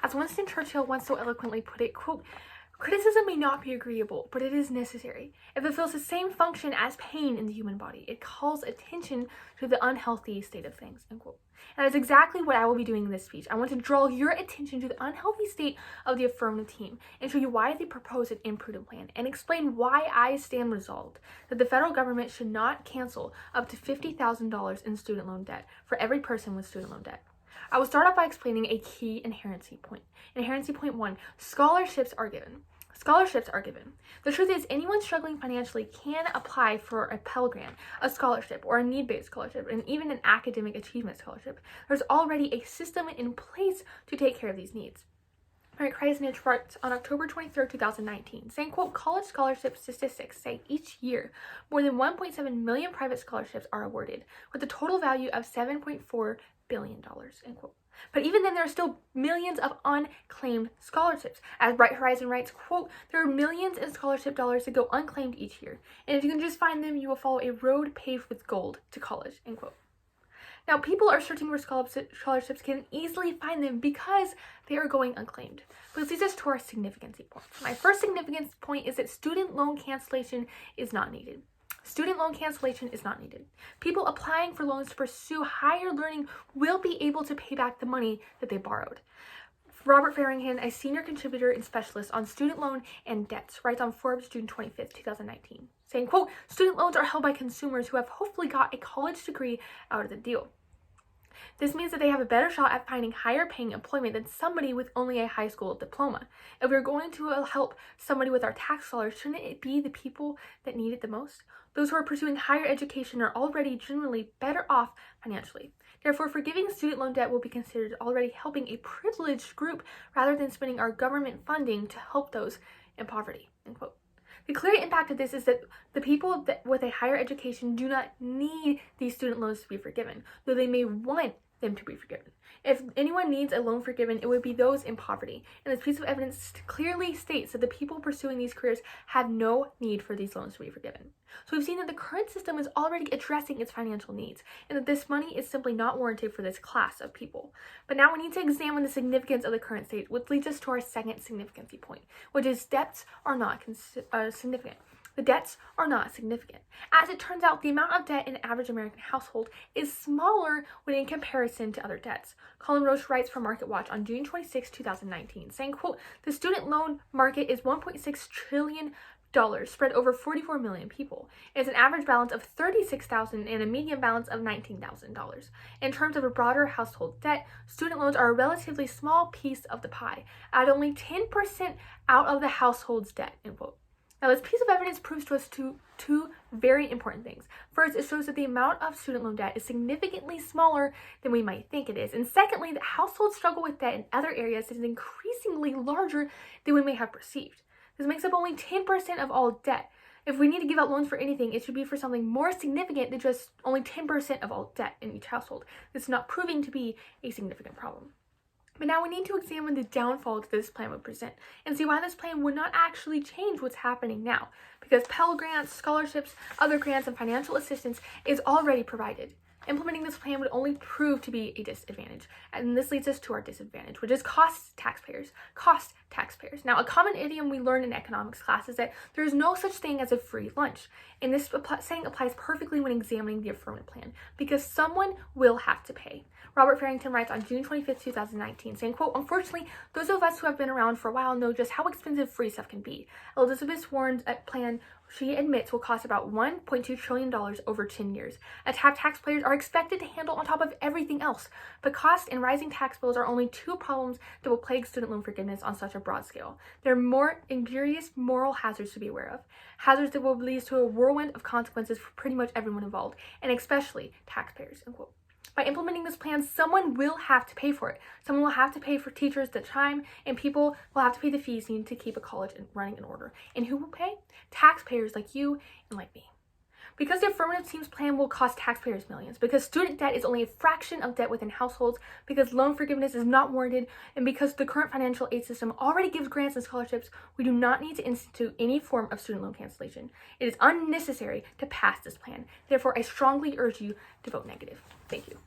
As Winston Churchill once so eloquently put it, quote, "Criticism may not be agreeable, but it is necessary. If it fulfills the same function as pain in the human body, it calls attention to the unhealthy state of things," end quote. And that's exactly what I will be doing in this speech. I want to draw your attention to the unhealthy state of the affirmative team and show you why they propose an imprudent plan and explain why I stand resolved that the federal government should not cancel up to $50,000 in student loan debt for every person with student loan debt. I will start off by explaining a key inherency point. Inherency point 1, scholarships are given. Scholarships are given. The truth is, anyone struggling financially can apply for a Pell Grant, a scholarship, or a need-based scholarship, and even an academic achievement scholarship. There's already a system in place to take care of these needs. Eric Kreisnich writes on October 23, 2019, saying, quote, "College scholarship statistics say each year more than 1.7 million private scholarships are awarded, with a total value of $7.4 billion, end quote. But even then, there are still millions of unclaimed scholarships. As Bright Horizon writes, quote, "There are millions in scholarship dollars that go unclaimed each year. And if you can just find them, you will follow a road paved with gold to college," end quote. Now, people are searching for scholarships can easily find them because they are going unclaimed. But this leads us to our significancy point. My first significance point is that student loan cancellation is not needed. Student loan cancellation is not needed. People applying for loans to pursue higher learning will be able to pay back the money that they borrowed. Robert Farrington, a senior contributor and specialist on student loan and debts, writes on Forbes June 25, 2019, saying, quote, "Student loans are held by consumers who have hopefully got a college degree out of the deal. This means that they have a better shot at finding higher paying employment than somebody with only a high school diploma. If we're going to help somebody with our tax dollars, shouldn't it be the people that need it the most? Those who are pursuing higher education are already generally better off financially. Therefore, forgiving student loan debt will be considered already helping a privileged group rather than spending our government funding to help those in poverty," end quote. The clear impact of this is that the people with a higher education do not need these student loans to be forgiven, though they may want them to be forgiven. If anyone needs a loan forgiven, it would be those in poverty. And this piece of evidence clearly states that the people pursuing these careers have no need for these loans to be forgiven. So we've seen that the current system is already addressing its financial needs, and that this money is simply not warranted for this class of people. But now we need to examine the significance of the current state, which leads us to our second significancy point, which is debts are not significant. The debts are not significant. As it turns out, the amount of debt in an average American household is smaller when in comparison to other debts. Colin Roche writes for MarketWatch on June 26, 2019, saying, quote, "The student loan market is $1.6 trillion spread over 44 million people. It's an average balance of $36,000 and a median balance of $19,000. In terms of a broader household debt, student loans are a relatively small piece of the pie, at only 10% out of the household's debt," end quote. Now, this piece of evidence proves to us two very important things. First, it shows that the amount of student loan debt is significantly smaller than we might think it is. And secondly, that households struggle with debt in other areas that is increasingly larger than we may have perceived. This makes up only 10% of all debt. If we need to give out loans for anything, it should be for something more significant than just only 10% of all debt in each household. This is not proving to be a significant problem. But now we need to examine the downfall that this plan would present and see why this plan would not actually change what's happening now, because Pell Grants, scholarships, other grants, and financial assistance is already provided. Implementing this plan would only prove to be a disadvantage, and this leads us to our disadvantage, which is cost taxpayers. Now, a common idiom we learn in economics class is that there is no such thing as a free lunch, and this saying applies perfectly when examining the affirmative plan, because someone will have to pay. Robert Farrington writes on June 25, 2019, saying, quote, "Unfortunately, those of us who have been around for a while know just how expensive free stuff can be. Elizabeth Warren's plan, she admits, will cost about $1.2 trillion over 10 years. Taxpayers are expected to handle on top of everything else. But cost and rising tax bills are only two problems that will plague student loan forgiveness on such a broad scale. There are more injurious moral hazards to be aware of. Hazards that will lead to a whirlwind of consequences for pretty much everyone involved, and especially taxpayers," end quote. By implementing this plan, someone will have to pay for it. Someone will have to pay for teachers the time, and people will have to pay the fees needed to keep a college running in order. And who will pay? Taxpayers like you and like me. Because the affirmative team's plan will cost taxpayers millions, because student debt is only a fraction of debt within households, because loan forgiveness is not warranted, and because the current financial aid system already gives grants and scholarships, we do not need to institute any form of student loan cancellation. It is unnecessary to pass this plan. Therefore, I strongly urge you to vote negative. Thank you.